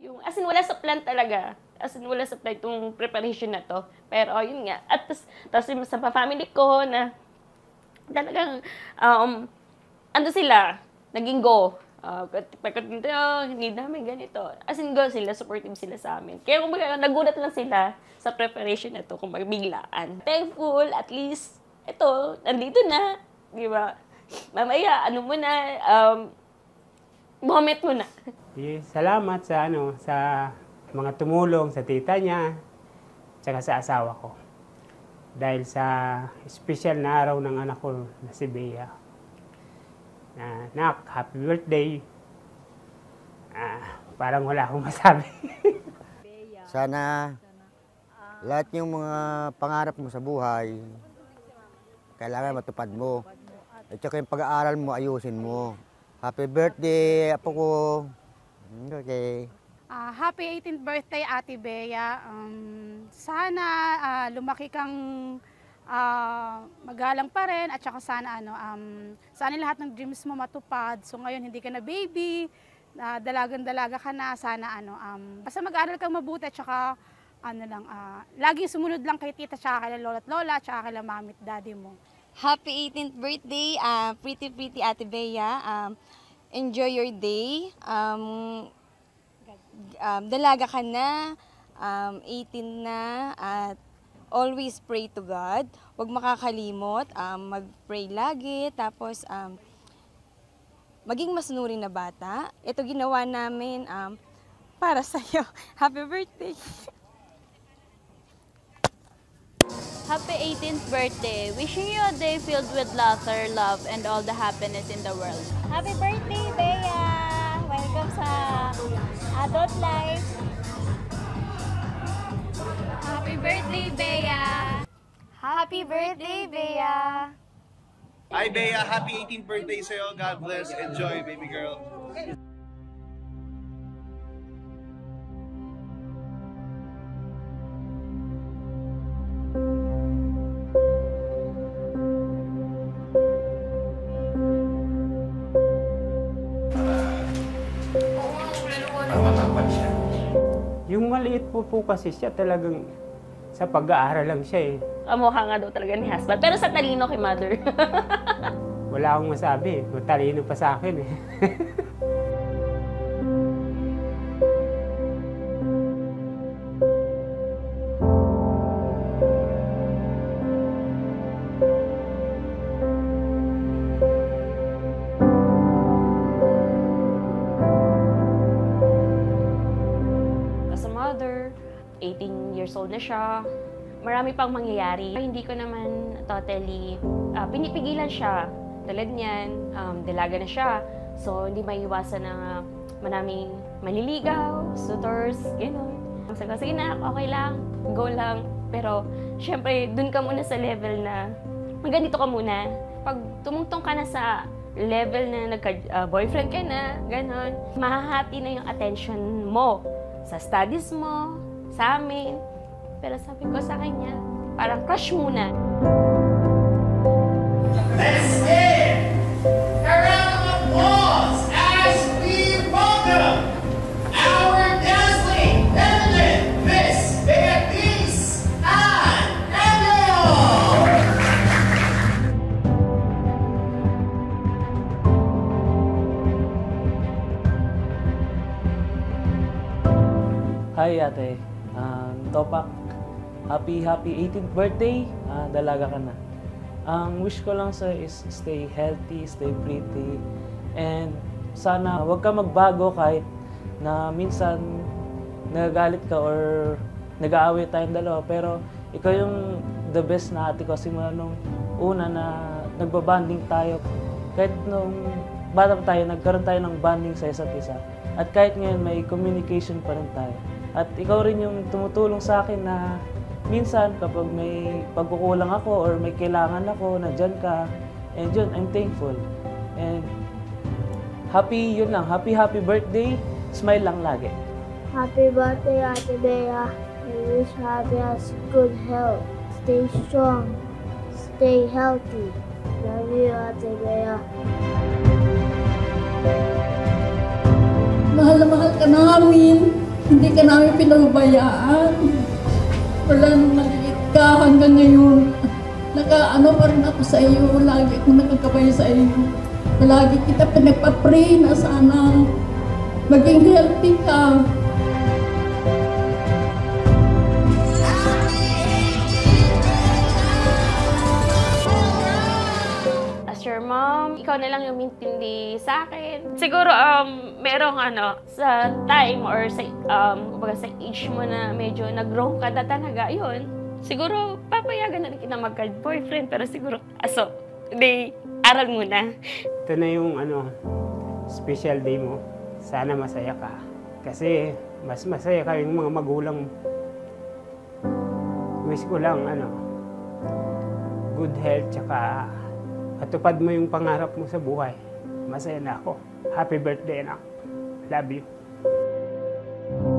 Yung, as in, wala sa plan talaga. As in, wala sa plan itong preparation na to. Pero, yun nga. At tapos sa family ko na talagang, ando sila, naging go. Pagkat dito, hindi namin ganito. As in, go sila, supportive sila sa amin. Kaya kumbaga, nagulat lang sila sa preparation na to, kung biglaan. Thankful, at least, ito, nandito na. Di ba? Mamaya, ano mo na, moment mo na. Salamat sa mga tumulong sa tita niya, tsaka sa asawa ko. Dahil sa special na araw ng anak ko na si Bea. Nak, happy birthday. Parang wala akong masabi. Sana lahat yung mga pangarap mo sa buhay, kailangan matupad mo. At saka yung pag-aaral mo, ayusin mo. Happy birthday, apo ko. Okay. Happy 18th birthday, Ate Bea. Sana lumaki kang magalang pa rin at saka sana sana lahat ng dreams mo matupad. So ngayon hindi ka na baby, dalagang-dalaga ka na. Sana basta mag-aral kang mabuti at saka laging sumunod lang kay tita, tsaka kay lolo at lola, tsaka kay mami at daddy mo. Happy 18th birthday, pretty Ate Bea. Enjoy your day. Dalaga ka na, 18 na, at always pray to God. Huwag makakalimot, mag-pray lagi, tapos maging masunurin na bata. Ito ginawa namin para sa'yo. Happy birthday! Happy 18th birthday. Wishing you a day filled with laughter, love, and all the happiness in the world. Happy birthday, Bea! Welcome sa adult life. Happy birthday, Bea! Happy birthday, Bea! Hi, Bea. Happy 18th birthday sa'yo. God bless. Enjoy, baby girl. Yung maliit po kasi siya talagang sa pag-aaral lang siya eh. Mukha nga daw talaga ni husband. Pero sa talino kay mother. Wala akong masabi. Matalino pa sa akin eh. As a mother, 18 years old na siya. Marami pang mangyayari. Hindi ko naman totally pinipigilan siya. Tulad niyan, dalaga na siya. So, hindi maiiwasan na maraming manliligaw, suitors, gano'n. Sabi ko, sige na, okay lang, go lang. Pero, syempre, dun ka muna sa level na ganito ka muna. Pag tumungtong ka na sa level na nagka-boyfriend ka na, gano'n, mahahati na yung attention mo sa studies mo, sa amin. Pero sabi ko sa kanya, parang crush muna. Let's give a round of applause as we welcome our dazzling feminine Miss Beatrice Ann Daniel. Hi ate, Topak. Happy 18th birthday, dalaga ka na. Ang wish ko lang sa'yo is stay healthy, stay pretty, and sana huwag ka magbago kahit na minsan nagagalit ka or nag-aaway tayong dalawa, pero ikaw yung the best na ate ko simula nung una na nagbabanding tayo. Kahit nung bata pa tayo, nagkaroon tayo ng banding sa isa't isa. At kahit ngayon may communication pa rin tayo. At ikaw rin yung tumutulong sa akin na minsan kapag may pagkukulang ako or may kailangan ako, nandyan ka. And yun, I'm thankful. And happy, yun lang, happy birthday. Smile lang lagi. Happy birthday, Ate Bea. I wish Happy has good health. Stay strong. Stay healthy. Love you, Ate Bea. Mahal na mahal ka namin. Hindi ka namin pinababayaan. Wala nung maliit ka hanggang ngayon. Nakaano pa rin ako sa iyo. Lagi akong nakakabay sa iyo. Palagi kita pinagpa-pray na sana maging healthy ka. As your mom, ikaw na lang yung intindi sa akin. Siguro, merong sa time or sa, kumbaga sa age mo na medyo nag-grow ka na talaga, yun. Siguro, papayagan na rin kita magka-boyfriend, pero siguro, hindi, aral muna. Ito na yung special day mo. Sana masaya ka. Kasi mas masaya ka yung mga magulang mo. Wish ko lang, good health, tsaka matupad mo yung pangarap mo sa buhay. Masaya na ako. Happy birthday, anak. Love you.